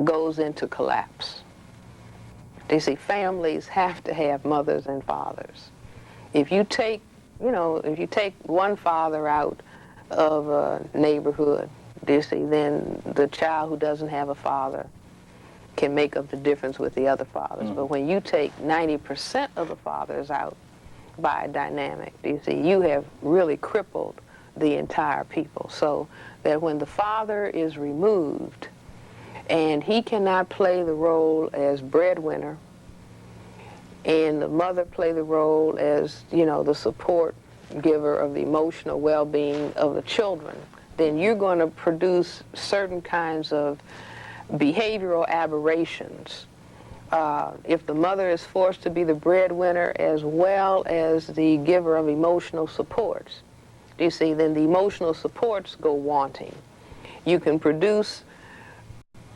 goes into collapse. You see, families have to have mothers and fathers. If you take, if you take one father out of a neighborhood, you see, then the child who doesn't have a father can make up the difference with the other fathers. But when you take 90% of the fathers out by a dynamic, you see, you have really crippled the entire people. So that when the father is removed and he cannot play the role as breadwinner, and the mother play the role as, the support giver of the emotional well-being of the children, then you're going to produce certain kinds of behavioral aberrations. If the mother is forced to be the breadwinner as well as the giver of emotional supports, you see, then the emotional supports go wanting. You can produce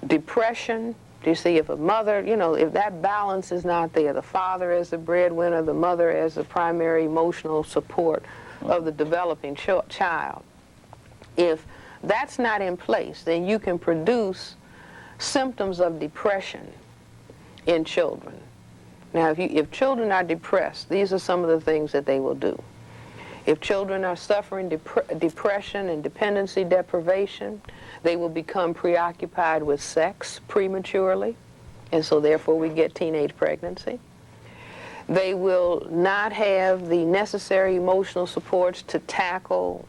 depression. You see, if a mother, if that balance is not there, the father as the breadwinner, the mother as the primary emotional support of the developing child, if that's not in place, then you can produce symptoms of depression in children. Now, if children are depressed, these are some of the things that they will do. If children are suffering depression and dependency deprivation, they will become preoccupied with sex prematurely, and so therefore we get teenage pregnancy. They will not have the necessary emotional supports to tackle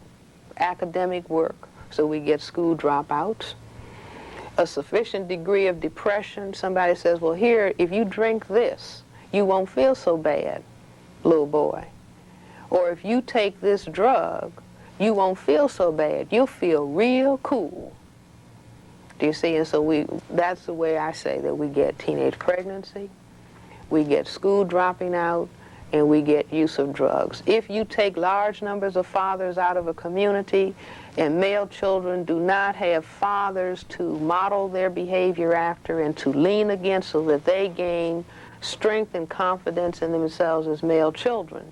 academic work, so we get school dropouts. A sufficient degree of depression, somebody says, well, here, if you drink this, you won't feel so bad, little boy. Or if you take this drug, you won't feel so bad. You'll feel real cool. Do you see? And so that's the way I say that we get teenage pregnancy, we get school dropping out, and we get use of drugs. If you take large numbers of fathers out of a community and male children do not have fathers to model their behavior after and to lean against so that they gain strength and confidence in themselves as male children,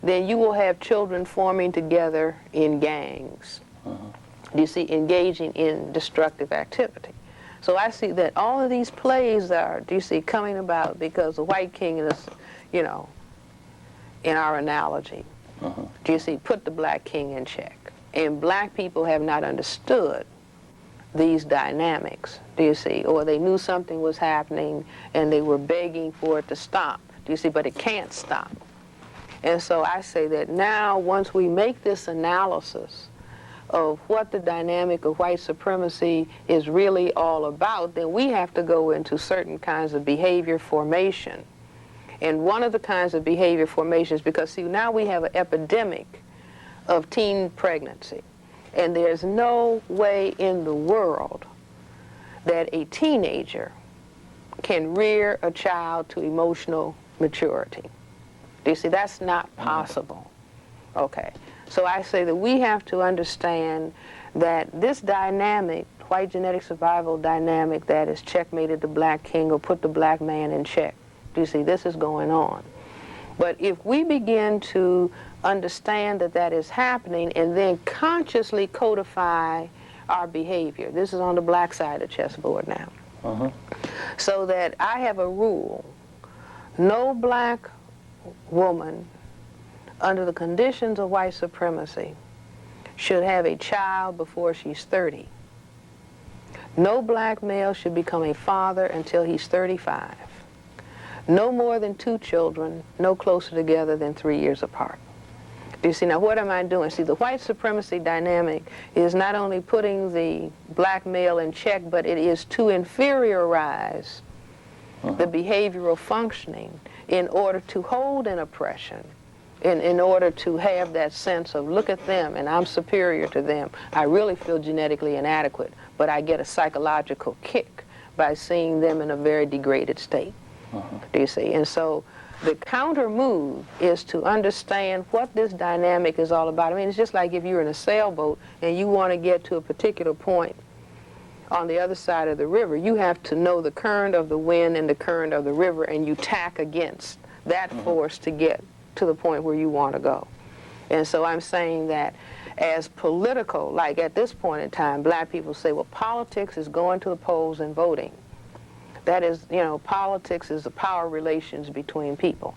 then you will have children forming together in gangs. You see, engaging in destructive activity. So I see that all of these plays are, do you see, coming about because the white king is, in our analogy, do you see, put the black king in check. And black people have not understood these dynamics, do you see, or they knew something was happening and they were begging for it to stop, do you see, but it can't stop. And so I say that now, once we make this analysis of what the dynamic of white supremacy is really all about, then we have to go into certain kinds of behavior formation. And one of the kinds of behavior formation is because, see, now we have an epidemic of teen pregnancy. And there's no way in the world that a teenager can rear a child to emotional maturity. Do you see? That's not possible. Okay. So I say that we have to understand that this dynamic, white genetic survival dynamic that has checkmated the black king or put the black man in check, do you see, this is going on. But if we begin to understand that that is happening and then consciously codify our behavior, this is on the black side of the chessboard now, so that I have a rule: no black woman under the conditions of white supremacy should have a child before she's 30. No black male should become a father until he's 35. No more than 2 children, no closer together than 3 years apart. Do you see? Now, what am I doing? See, the white supremacy dynamic is not only putting the black male in check, but it is to inferiorize the behavioral functioning in order to hold an oppression, in order to have that sense of, look at them and I'm superior to them. I really feel genetically inadequate, but I get a psychological kick by seeing them in a very degraded state. Do you see? And so the counter move is to understand what this dynamic is all about. I mean, it's just like if you're in a sailboat and you want to get to a particular point on the other side of the river, you have to know the current of the wind and the current of the river, and you tack against that force to get to the point where you want to go. And so I'm saying that as political, like at this point in time, black people say, well, politics is going to the polls and voting. That is, you know, politics is the power relations between people,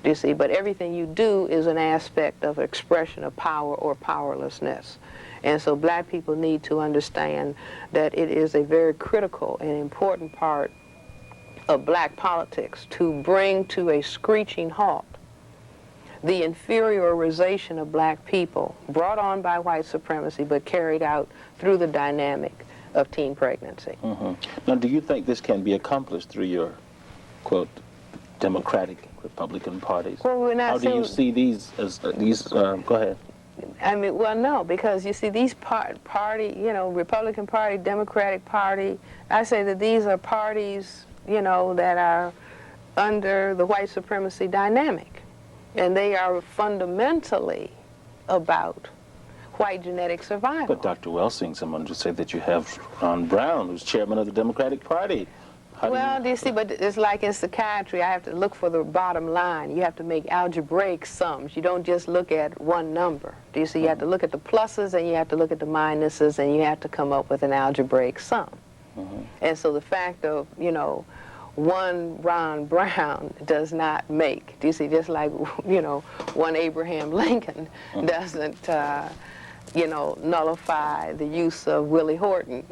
you see, but everything you do is an aspect of expression of power or powerlessness. And so black people need to understand that it is a very critical and important part of black politics to bring to a screeching halt the inferiorization of black people brought on by white supremacy but carried out through the dynamic of teen pregnancy. Now, do you think this can be accomplished through your, quote, Democratic Republican parties? Well, we're not. How do you see these as go ahead. I mean, well, no, because you see these party, you know, Republican Party, Democratic Party, I say that these are parties, you know, that are under the white supremacy dynamic. And they are fundamentally about white genetic survival. But Dr. Welsing, someone just said that you have Ron Brown, who's chairman of the Democratic Party. Well, do you see, but it's like in psychiatry, I have to look for the bottom line. You have to make algebraic sums. You don't just look at one number. Do you see? You have to look at the pluses and you have to look at the minuses and you have to come up with an algebraic sum. And so the fact of, you know, one Ron Brown does not make, do you see, just like, you know, one Abraham Lincoln doesn't, you know, nullify the use of Willie Horton.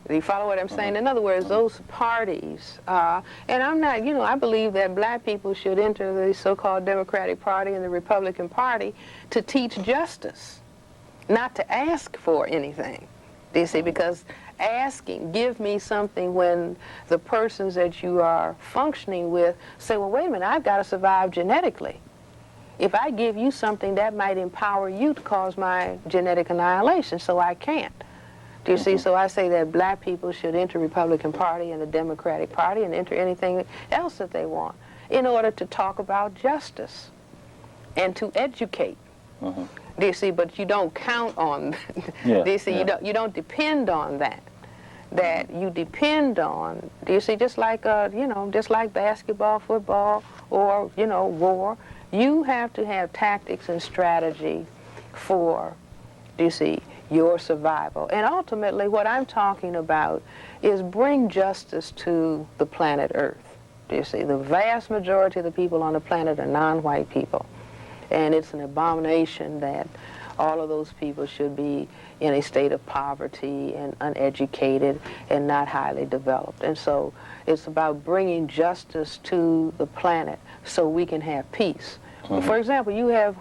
Do you follow what I'm saying? In other words, those parties, and I'm not, you know, I believe that black people should enter the so-called Democratic Party and the Republican Party to teach justice, not to ask for anything. Do you see? Because asking, give me something, when the persons that you are functioning with say, well, wait a minute, I've got to survive genetically. If I give you something, that might empower you to cause my genetic annihilation, so I can't. Do you see? So I say that black people should enter Republican Party and the Democratic Party and enter anything else that they want in order to talk about justice and to educate. Do you see? But you don't count on, do you see? You don't depend on that. That you depend on, do you see, just like, you know, just like basketball, football, or, you know, war, you have to have tactics and strategy for, do you see, your survival. And ultimately, what I'm talking about is bring justice to the planet Earth. Do you see? The vast majority of the people on the planet are non-white people. And it's an abomination that all of those people should be in a state of poverty and uneducated and not highly developed. And so it's about bringing justice to the planet so we can have peace. For example, you have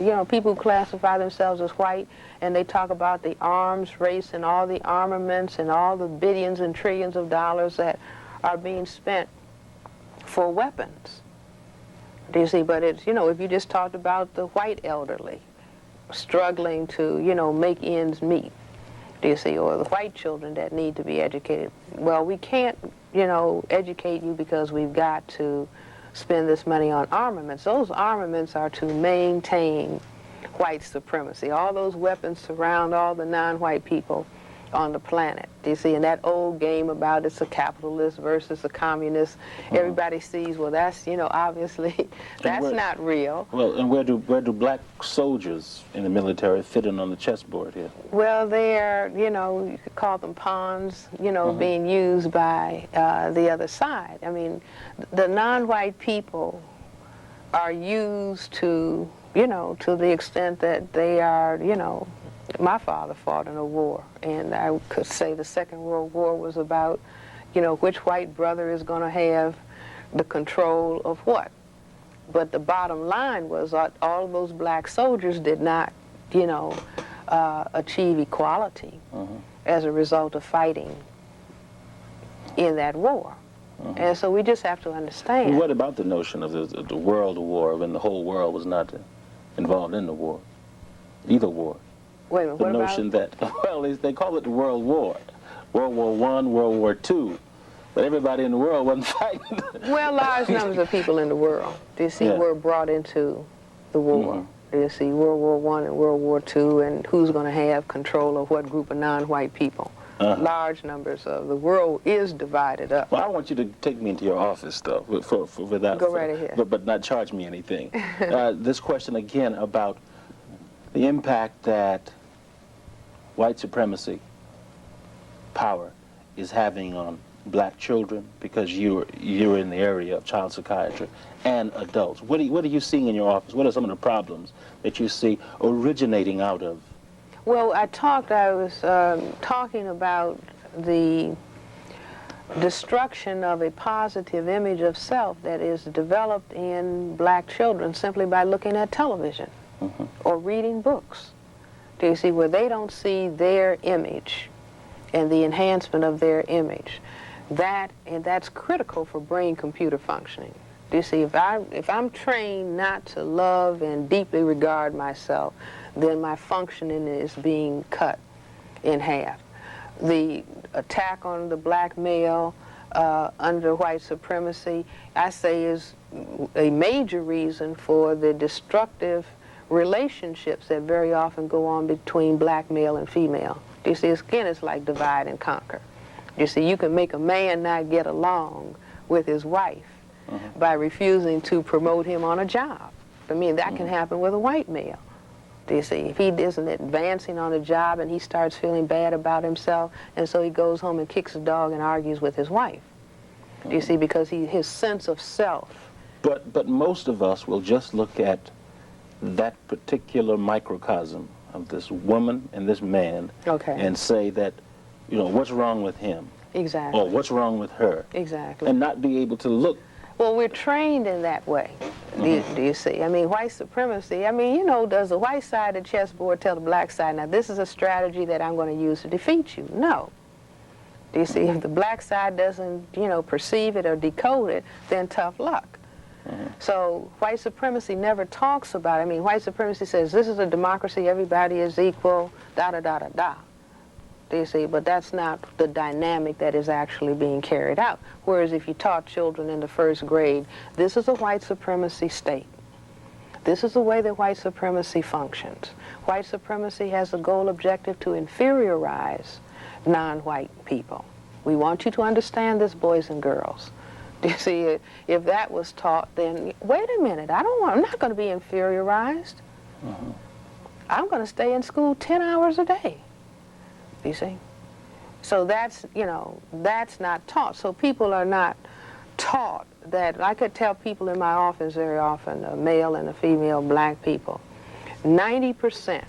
you know, people who classify themselves as white, and they talk about the arms race and all the armaments and all the billions and trillions of dollars that are being spent for weapons. Do you see? But it's, you know, if you just talked about the white elderly struggling to, you know, make ends meet, do you see, or the white children that need to be educated. Well, we can't, you know, educate you because we've got to spend this money on armaments. Those armaments are to maintain white supremacy. All those weapons surround all the non-white people on the planet. Do you see? And that old game about it's a capitalist versus a communist, everybody sees, well, that's, you know, obviously that's not real. Well, and where do black soldiers in the military fit in on the chessboard here? Well, they're, you know, you could call them pawns, you know, being used by the other side. I mean, the non-white people are used to, you know, to the extent that they are, you know, my father fought in a war, and I could say the Second World War was about, you know, which white brother is going to have the control of what. But the bottom line was all of those black soldiers did not, you know, achieve equality as a result of fighting in that war. And so we just have to understand. Well, what about the notion of the world war when the whole world was not involved in the war, either war? Wait a minute, the notion that, well, they call it the World War. World War I, World War II. But everybody in the world wasn't fighting. Well, large numbers of people in the world, do you see, were brought into the war. Do you see, World War I and World War II, and who's going to have control of what group of non-white people. Large numbers of the world is divided up. Well, I want you to take me into your office, though, without... Go right ahead. But not charge me anything. This question again about the impact that white supremacy power is having on black children, because you're in the area of child psychiatry, and adults. What are you seeing in your office? What are some of the problems that you see originating out of? Well, I was talking about the destruction of a positive image of self that is developed in black children simply by looking at television or reading books. Do you see, where they don't see their image and the enhancement of their image? That's critical for brain-computer functioning. Do you see, if I'm trained not to love and deeply regard myself, then my functioning is being cut in half. The attack on the black male under white supremacy, I say, is a major reason for the destructive relationships that very often go on between black male and female. Do you see, again, it's like divide and conquer. You see, you can make a man not get along with his wife by refusing to promote him on a job. I mean, that can happen with a white male. Do you see? If he isn't advancing on a job and he starts feeling bad about himself, and so he goes home and kicks a dog and argues with his wife. Do you see? Because his sense of self. But most of us will just look at that particular microcosm of this woman and this man and say that, you know, what's wrong with him? Exactly. Or what's wrong with her? Exactly. And not be able to look. Well, we're trained in that way. Do you see? I mean, white supremacy, I mean, you know, does the white side of the chessboard tell the black side, now this is a strategy that I'm going to use to defeat you? No. Do you see? If the black side doesn't, you know, perceive it or decode it, then tough luck. So white supremacy never talks about it. I mean, white supremacy says this is a democracy, everybody is equal, da-da-da-da-da. Do you see? But that's not the dynamic that is actually being carried out. Whereas if you taught children in the first grade, this is a white supremacy state. This is the way that white supremacy functions. White supremacy has the goal objective to inferiorize non-white people. We want you to understand this, boys and girls. Do you see? If that was taught, then wait a minute, I'm not going to be inferiorized. I'm going to stay in school 10 hours a day. You see? So that's, you know, that's not taught. So people are not taught that. I could tell people in my office very often, a male and a female black people, 90%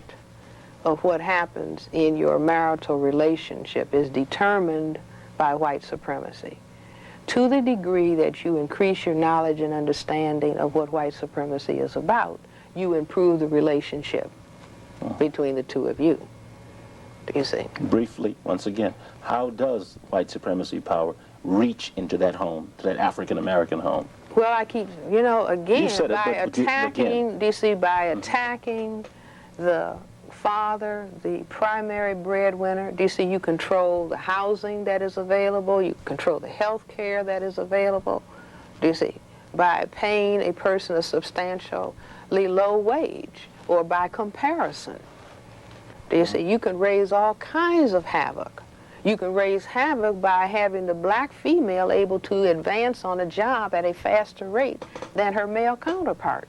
of what happens in your marital relationship is determined by white supremacy. To the degree that you increase your knowledge and understanding of what white supremacy is about, you improve the relationship between the two of you. You see. Briefly, once again, how does white supremacy power reach into that home, to that African-American home? Well, I keep, you know, again, by attacking, do you see, by attacking the father, the primary breadwinner, do you see, you control the housing that is available, you control the health care that is available, do you see, by paying a person a substantially low wage, or by comparison. Do you see? You can raise all kinds of havoc. You can raise havoc by having the black female able to advance on a job at a faster rate than her male counterpart.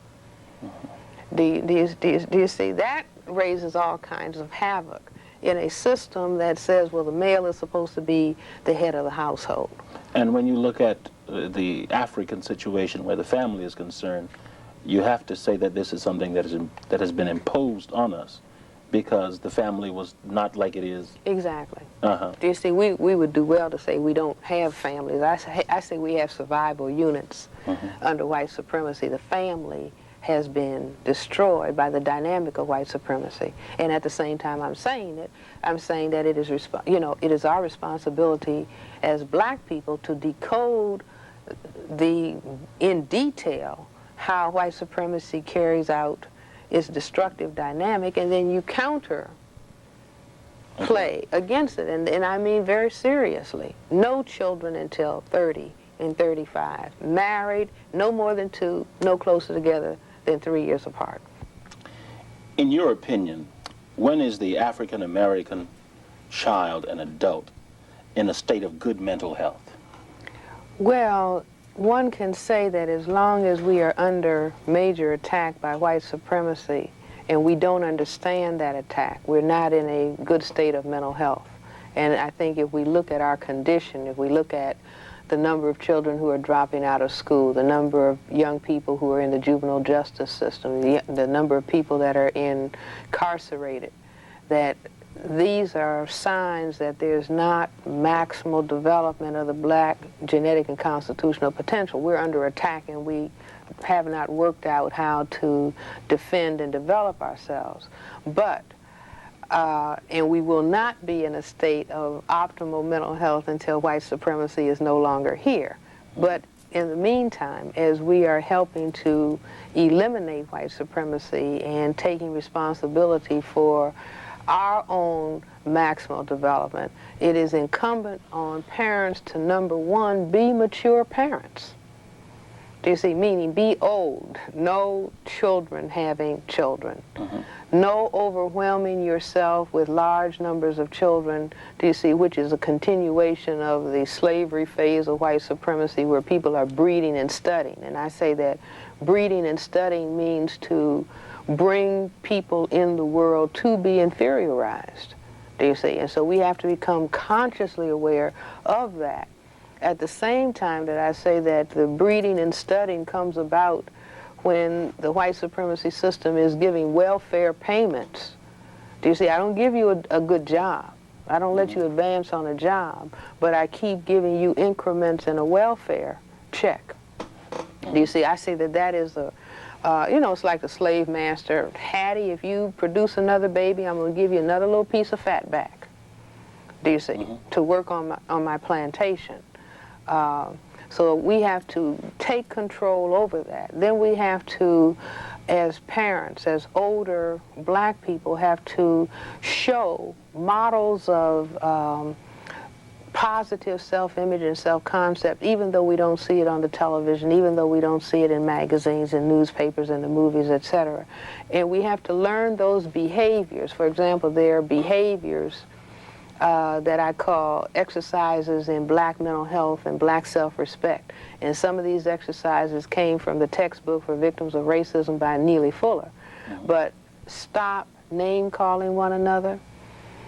Do you see? That raises all kinds of havoc in a system that says, well, the male is supposed to be the head of the household. And when you look at the African situation where the family is concerned, you have to say that this is something that has been imposed on us, because the family was not like it is. Exactly. Do you see, we would do well to say we don't have families. I say we have survival units under white supremacy. The family has been destroyed by the dynamic of white supremacy. And at the same time I'm saying that it is, you know, it is our responsibility as black people to decode in detail how white supremacy carries out its destructive dynamic, and then you counter play against it, and I mean very seriously. No children until 30 and 35. Married, no more than 2, no closer together than 3 years apart. In your opinion, when is the African American child and adult in a state of good mental health? Well, one can say that as long as we are under major attack by white supremacy and we don't understand that attack. We're not in a good state of mental health. And I think if we look at our condition, if we look at the number of children who are dropping out of school, the number of young people who are in the juvenile justice system, the number of people that are incarcerated, that these are signs that there's not maximal development of the black genetic and constitutional potential. We're under attack, and we have not worked out how to defend and develop ourselves. But and we will not be in a state of optimal mental health until white supremacy is no longer here. But in the meantime, as we are helping to eliminate white supremacy and taking responsibility for our own maximal development, it is incumbent on parents to, number one, be mature parents. Do you see? Meaning be old, no children having children. No overwhelming yourself with large numbers of children, do you see, which is a continuation of the slavery phase of white supremacy where people are breeding and studying. And I say that breeding and studying means to bring people in the world to be inferiorized, do you see? And so we have to become consciously aware of that. At the same time that I say that the breeding and studying comes about when the white supremacy system is giving welfare payments. Do you see? I don't give you a good job. I don't let you advance on a job, but I keep giving you increments in a welfare check. Do you see? I say that that is a, you know, it's like the slave master. Hattie, if you produce another baby, I'm going to give you another little piece of fat back. Do you see? To work on my plantation. So we have to take control over that. Then we have to, as parents, as older black people, have to show models of positive self-image and self-concept, even though we don't see it on the television, even though we don't see it in magazines and newspapers and the movies, etc. And we have to learn those behaviors. For example, there are behaviors that I call exercises in black mental health and black self-respect. And some of these exercises came from the textbook for victims of racism by Neely Fuller. But stop name-calling one another,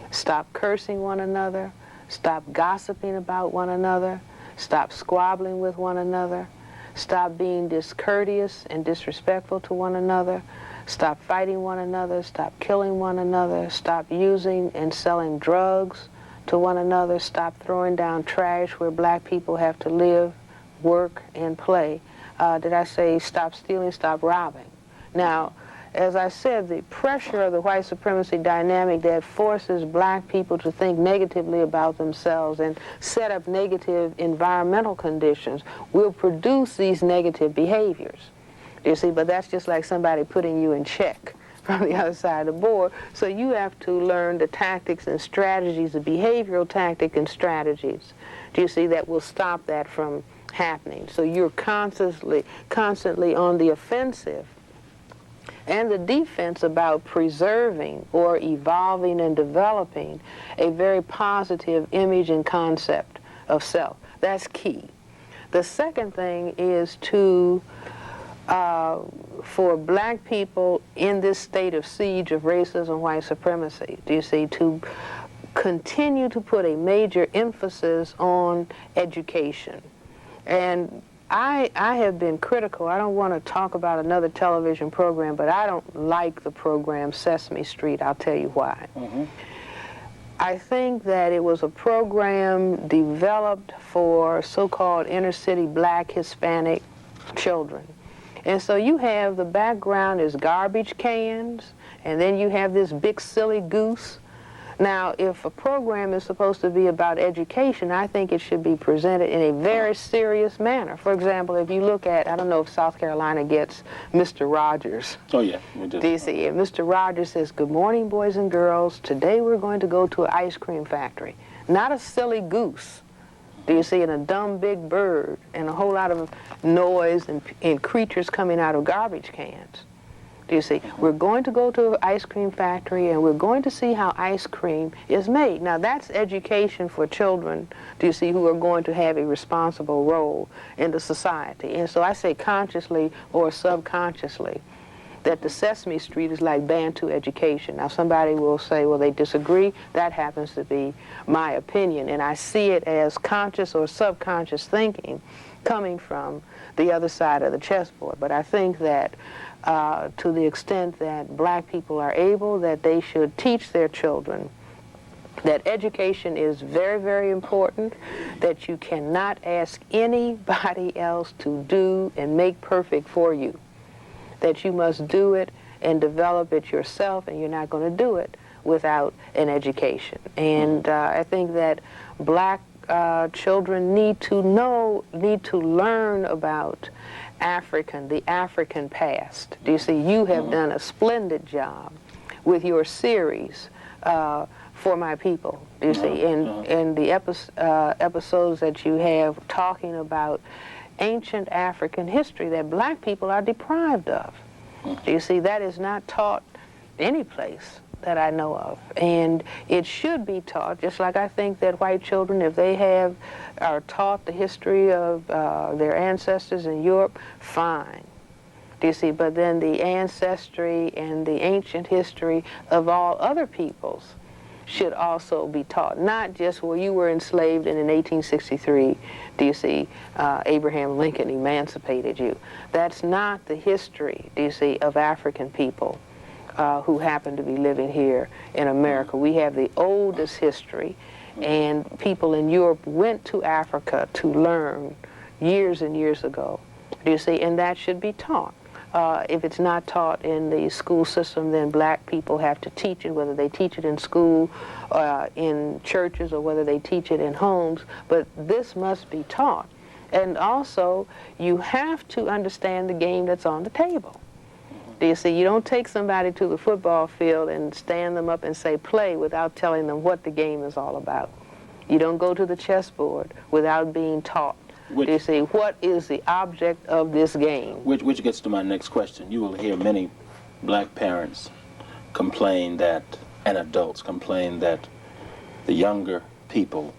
stop cursing one another, stop gossiping about one another, stop squabbling with one another, stop being discourteous and disrespectful to one another, stop fighting one another, stop killing one another, stop using and selling drugs to one another, stop throwing down trash where black people have to live, work, and play. Did I say stop stealing, stop robbing? Now, as I said, the pressure of the white supremacy dynamic that forces black people to think negatively about themselves and set up negative environmental conditions will produce these negative behaviors. You see, but that's just like somebody putting you in check from the other side of the board. So you have to learn the tactics and strategies, the behavioral tactics and strategies, do you see, that will stop that from happening. So you're constantly on the offensive and the defense about preserving or evolving and developing a very positive image and concept of self. That's key. The second thing is to for black people in this state of siege of racism, white supremacy, do you see, to continue to put a major emphasis on education. And I have been critical. I don't want to talk about another television program, but I don't like the program Sesame Street. I'll tell you why. I think that it was a program developed for so-called inner-city black Hispanic children. And so you have the background is garbage cans, and then you have this big silly goose. Now, if a program is supposed to be about education, I think it should be presented in a very serious manner. For example, if you look at, I don't know if South Carolina gets Mr. Rogers. Oh, yeah. We do. Do you see? If Mr. Rogers says, "Good morning, boys and girls. Today we're going to go to an ice cream factory." Not a silly goose. Do you see? And a dumb big bird and a whole lot of noise and creatures coming out of garbage cans. Do you see? We're going to go to an ice cream factory and we're going to see how ice cream is made. Now that's education for children, do you see, who are going to have a responsible role in the society. And so I say consciously or subconsciously, that the Sesame Street is like Bantu education. Now somebody will say, well, they disagree. That happens to be my opinion, and I see it as conscious or subconscious thinking coming from the other side of the chessboard. But I think that to the extent that black people are able, that they should teach their children that education is very, very important, that you cannot ask anybody else to do and make perfect for you, that you must do it and develop it yourself, and you're not going to do it without an education. And I think that black children need to learn about the African past. Do you see, you have done a splendid job with your series, For My People, do you see, in the episodes that you have talking about ancient African history that black people are deprived of. Do you see, that is not taught any place that I know of, and it should be taught, just like I think that white children, if they are taught the history of their ancestors in Europe, fine. Do you see, but then the ancestry and the ancient history of all other peoples should also be taught, not just, well, you were enslaved and in 1863, do you see, Abraham Lincoln emancipated you. That's not the history, do you see, of African people who happen to be living here in America. We have the oldest history, and people in Europe went to Africa to learn years and years ago, do you see, and that should be taught. If it's not taught in the school system, then black people have to teach it, whether they teach it in school, in churches, or whether they teach it in homes. But this must be taught. And also, you have to understand the game that's on the table. Do you see, you don't take somebody to the football field and stand them up and say, play, without telling them what the game is all about. You don't go to the chessboard without being taught. You see, what is the object of this game? Which gets to my next question. You will hear many black parents complain that, and adults complain that the younger people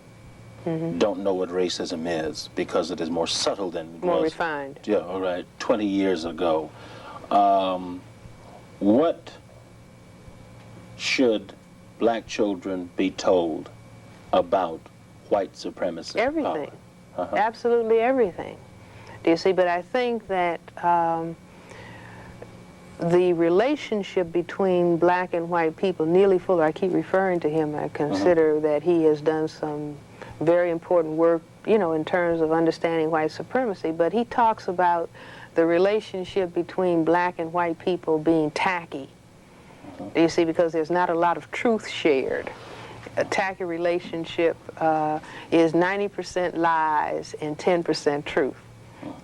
don't know what racism is because it is more subtle than it was. More refined. Yeah, all right, 20 years ago. What should black children be told about white supremacy? Everything. Absolutely everything. Do you see? But I think that the relationship between black and white people, Neely Fuller, I keep referring to him, I consider that he has done some very important work, you know, in terms of understanding white supremacy, but he talks about the relationship between black and white people being tacky. Do you see? Because there's not a lot of truth shared. A tacky relationship is 90% lies and 10% truth.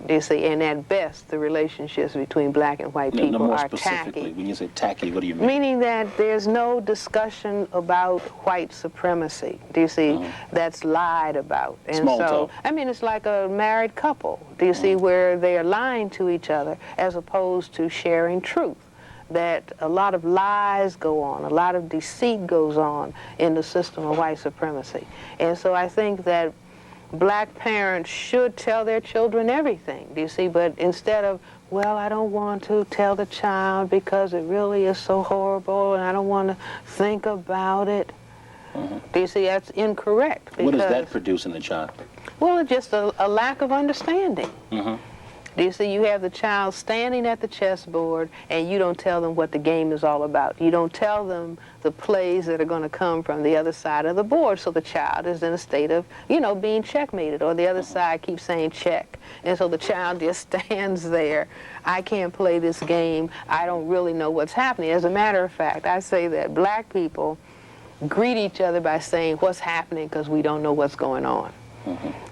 Do you see? And at best, the relationships between black and white people more are specifically, tacky. when you say tacky, what do you mean? Meaning that there's no discussion about white supremacy. Do you see? That's lied about. And Small talk. I mean, it's like a married couple. Do you see? Where they are lying to each other as opposed to sharing truth. That a lot of lies go on, a lot of deceit goes on in the system of white supremacy. And so I think that black parents should tell their children everything, do you see? But instead of, well, I don't want to tell the child because it really is so horrible and I don't want to think about it. Do you see? That's incorrect. What does that produce in the child? Well, it's just a lack of understanding. Do you see, you have the child standing at the chessboard and you don't tell them what the game is all about. You don't tell them the plays that are going to come from the other side of the board, so the child is in a state of, you know, being checkmated, or the other side keeps saying check. And so the child just stands there. I can't play this game. I don't really know what's happening. As a matter of fact, I say that black people greet each other by saying what's happening because we don't know what's going on.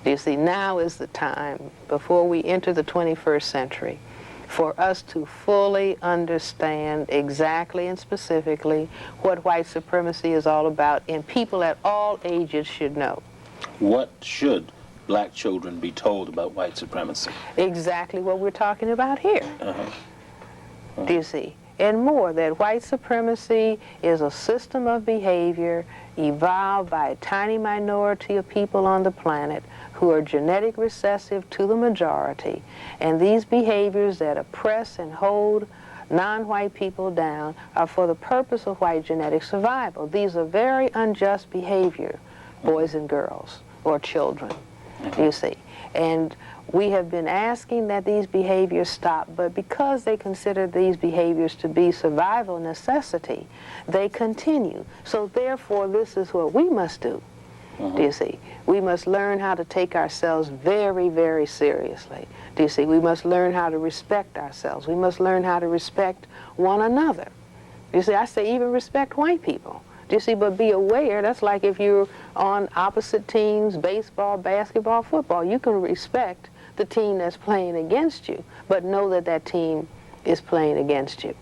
You see, now is the time, before we enter the 21st century, for us to fully understand exactly and specifically what white supremacy is all about, and people at all ages should know. What should black children be told about white supremacy? Exactly what we're talking about here. Do you see? And more, that white supremacy is a system of behavior evolved by a tiny minority of people on the planet who are genetic recessive to the majority. And these behaviors that oppress and hold non-white people down are for the purpose of white genetic survival. These are very unjust behavior, boys and girls, or children, you see. And we have been asking that these behaviors stop, but because they consider these behaviors to be survival necessity, they continue. So therefore, this is what we must do. Do you see? We must learn how to take ourselves very, very seriously. Do you see? We must learn how to respect ourselves. We must learn how to respect one another. You see, I say even respect white people. Do you see? But be aware, that's like if you're on opposite teams, baseball, basketball, football, you can respect the team that's playing against you, but know that that team is playing against you.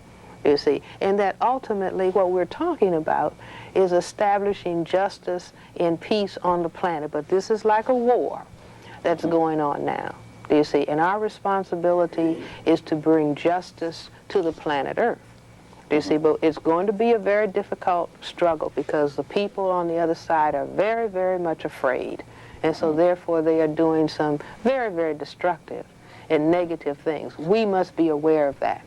You see? And that ultimately what we're talking about is establishing justice and peace on the planet. But this is like a war that's going on now. Do you see? And our responsibility is to bring justice to the planet Earth. Do you see? But it's going to be a very difficult struggle because the people on the other side are very, very much afraid. And so therefore they are doing some very, very destructive and negative things. We must be aware of that.